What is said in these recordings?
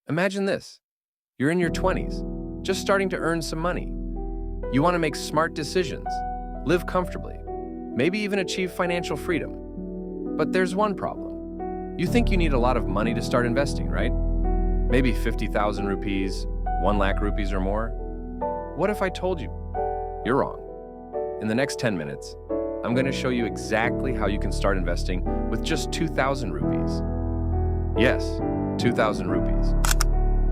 Imagine this. You're in your 20s, just starting to earn some money. You want to make smart decisions, live comfortably, maybe even achieve financial freedom. But there's one problem. You think you need a lot of money to start investing, right? Maybe 50,000 rupees, 1 lakh rupees or more. What if I told you? You're wrong. In the next 10 minutes, I'm going to show you exactly how you can start investing with just 2,000 rupees. Yes, 2,000 rupees.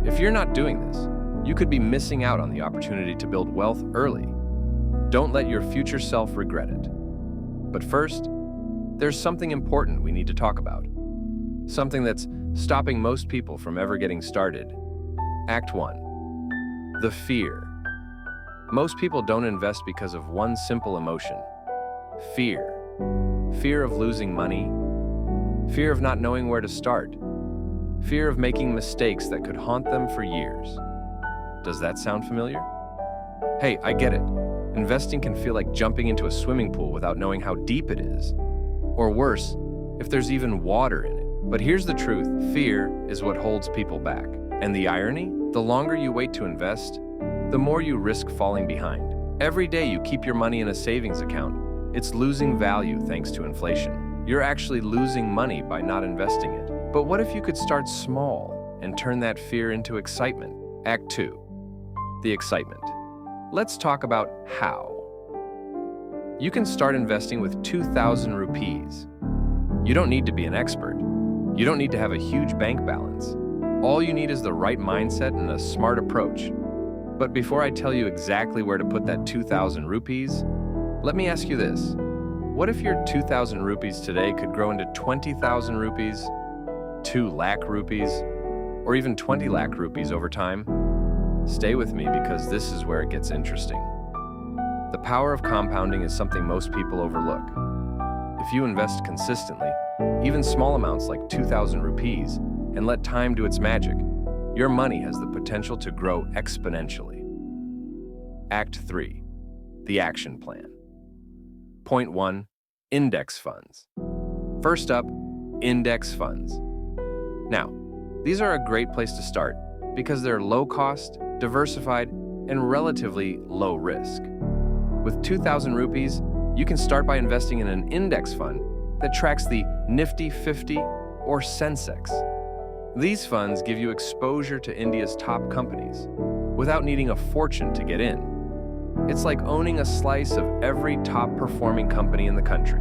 If you're not doing this, you could be missing out on the opportunity to build wealth early. Don't let your future self regret it. But first, there's something important we need to talk about. Something that's stopping most people from ever getting started. Act 1. The fear. Most people don't invest because of one simple emotion. Fear. Fear of losing money. Fear of not knowing where to start. Fear of making mistakes that could haunt them for years. Does that sound familiar? Hey, I get it. Investing can feel like jumping into a swimming pool without knowing how deep it is. Or worse, if there's even water in it. But here's the truth. Fear is what holds people back. And the irony? The longer you wait to invest, the more you risk falling behind. Every day you keep your money in a savings account, it's losing value thanks to inflation. You're actually losing money by not investing it. But what if you could start small and turn that fear into excitement? Act 2. The excitement. Let's talk about how. You can start investing with 2,000 rupees. You don't need to be an expert. You don't need to have a huge bank balance. All you need is the right mindset and a smart approach. But before I tell you exactly where to put that 2,000 rupees, let me ask you this. What if your 2,000 rupees today could grow into 20,000 rupees, 2 lakh rupees, or even 20 lakh rupees over time? Stay with me because this is where it gets interesting. The power of compounding is something most people overlook. If you invest consistently, even small amounts like 2,000 rupees, and let time do its magic, your money has the potential to grow exponentially. Act 3. The action plan. Point 1. Index funds. First up, index funds. Now, these are a great place to start because they're low cost, diversified, and relatively low risk. With 2,000 rupees, you can start by investing in an index fund that tracks the Nifty 50 or Sensex. These funds give you exposure to India's top companies without needing a fortune to get in. It's like owning a slice of every top-performing company in the country.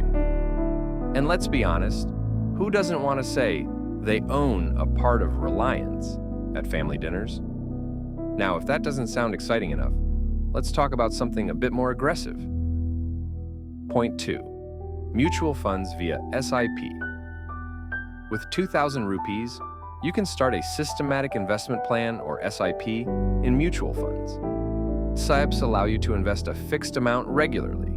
And let's be honest, who doesn't want to say they own a part of Reliance at family dinners? Now, if that doesn't sound exciting enough, let's talk about something a bit more aggressive. Point 2. Mutual funds via SIP. With 2,000 rupees, you can start a systematic investment plan or SIP in mutual funds. SIPs allow you to invest a fixed amount regularly.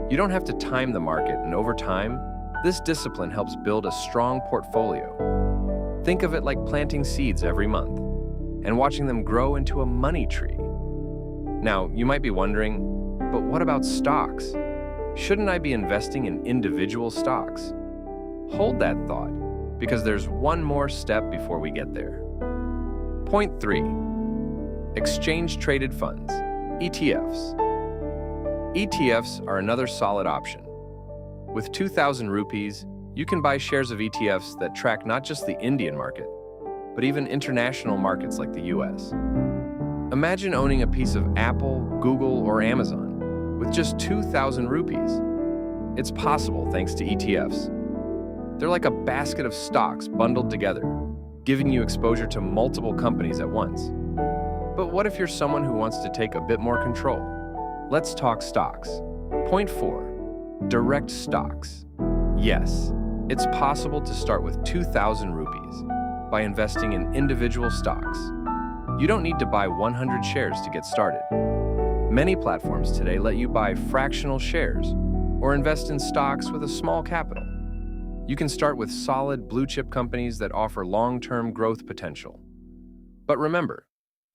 You don't have to time the market, and over time, this discipline helps build a strong portfolio. Think of it like planting seeds every month and watching them grow into a money tree. Now, you might be wondering, but what about stocks? Shouldn't I be investing in individual stocks? Hold that thought, because there's one more step before we get there. Point 3. Exchange-traded funds, ETFs. ETFs are another solid option. With 2,000 rupees, you can buy shares of ETFs that track not just the Indian market, but even international markets like the US. Imagine owning a piece of Apple, Google, or Amazon with just 2,000 rupees. It's possible thanks to ETFs. They're like a basket of stocks bundled together, giving you exposure to multiple companies at once. But what if you're someone who wants to take a bit more control? Let's talk stocks. Point 4. Direct stocks. Yes, it's possible to start with 2,000 rupees by investing in individual stocks. You don't need to buy 100 shares to get started. Many platforms today let you buy fractional shares or invest in stocks with a small capital. You can start with solid blue-chip companies that offer long-term growth potential. But remember,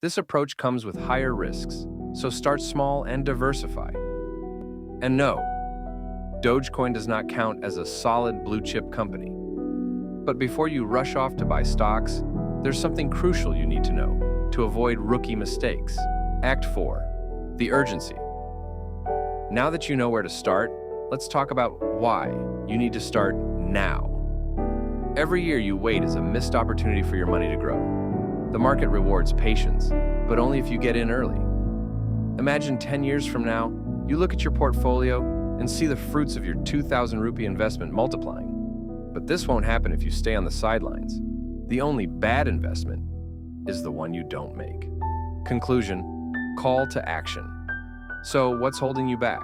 this approach comes with higher risks, so start small and diversify. And no, Dogecoin does not count as a solid blue-chip company. But before you rush off to buy stocks, there's something crucial you need to know to avoid rookie mistakes. Act 4. The urgency. Now that you know where to start, let's talk about why you need to start now. Every year you wait is a missed opportunity for your money to grow. The market rewards patience, but only if you get in early. Imagine 10 years from now, you look at your portfolio and see the fruits of your 2,000 rupee investment multiplying. But this won't happen if you stay on the sidelines. The only bad investment is the one you don't make. Conclusion, call to action. So what's holding you back?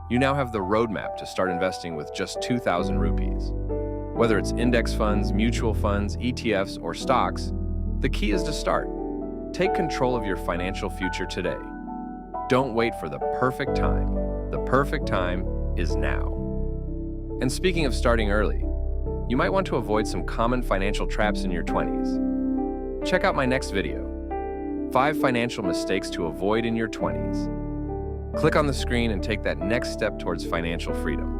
You now have the roadmap to start investing with just 2,000 rupees. Whether it's index funds, mutual funds, ETFs, or stocks, the key is to start. Take control of your financial future today. Don't wait for the perfect time. The perfect time is now. And speaking of starting early, you might want to avoid some common financial traps in your 20s. Check out my next video, 5 financial mistakes to avoid in your 20s. Click on the screen and take that next step towards financial freedom.